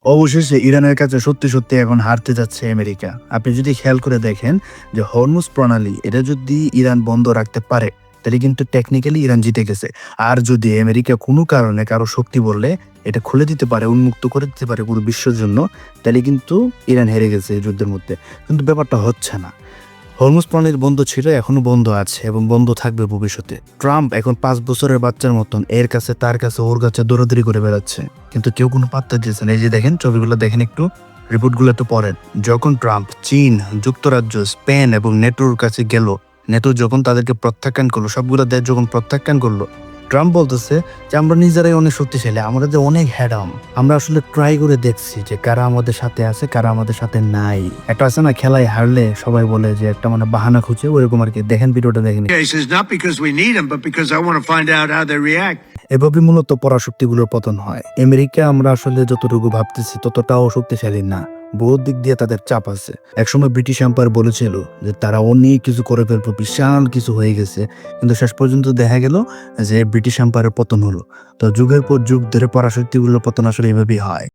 অবশেষে ইরানের কাছে সত্যি সত্যি এখন হারতে যাচ্ছে আমেরিকা। আপনি যদি খেয়াল করে দেখেন যে হরমুজ প্রণালী এটা যদি ইরান বন্ধ রাখতে পারে তাহলে কিন্তু টেকনিক্যালি ইরান জিতে গেছে। আর যদি আমেরিকা কোনো কারণে কারো শক্তি বললে এটা খুলে দিতে পারে, উন্মুক্ত করে দিতে পারে পুরো বিশ্বের জন্য, তাহলে কিন্তু ইরান হেরে গেছে এই যুদ্ধের মধ্যে। কিন্তু ব্যাপারটা হচ্ছে না। হরমুজ প্রণালী বন্ধ ছিল, এখনো বন্ধ আছে এবং বন্ধ থাকবে ভবিষ্যতে। ট্রাম্প এখন 5 বছরের বাচ্চার মতন এর কাছে তার কাছে ওর কাছে দৌড়াদৌড়ি করে বেড়াচ্ছে, কিন্তু কেউ কোনো পাত্তা দিচ্ছে না। এই যে দেখেন ছবিগুলো দেখেন, একটু রিপোর্টগুলো একটু পড়েন। যখন ট্রাম্প চীন, যুক্তরাজ্য, স্পেন এবং নেটোর কাছে গেল, নেটো যখন তাদেরকে প্রত্যাখ্যান করলো, সবগুলো দেশ যখন প্রত্যাখ্যান করলো, ট্রাম্প বলতেছে যে আমরা নিজেরাই অনেক শক্তিশালী, আমরা যে অনেক হ্যাডাম, আমরা আসলে ট্রাই করে দেখছি যে কারা আমাদের সাথে আছে কারা আমাদের সাথে নাই। একটা আছে না, খেলায় হারলে সবাই বলে যে একটা মানে বাহানা খুঁজে, ওইরকম আর কি। দেখেন ভিডিওটা দেখেন। cases, not because we need them, but because I want to find out how they react. এভাবে মূলত পরাশক্তিগুলোর পতন হয়। আমেরিকা আমরা আসলে যতটুকু ভাবতেছি ততটাও শক্তিশালী না, বহুত দিক দিয়ে তাদের চাপ আছে। একসময় ব্রিটিশ এম্পায়ার বলেছিল যে তারা অনেক কিছু করে ফেলবো, বিশাল কিছু হয়ে গেছে, কিন্তু শেষ পর্যন্ত দেখা গেল যে ব্রিটিশ এম্পায়ারের পতন হলো। তো যুগের পর যুগ ধরে পরাশক্তিগুলোর পতন আসলে এভাবেই হয়।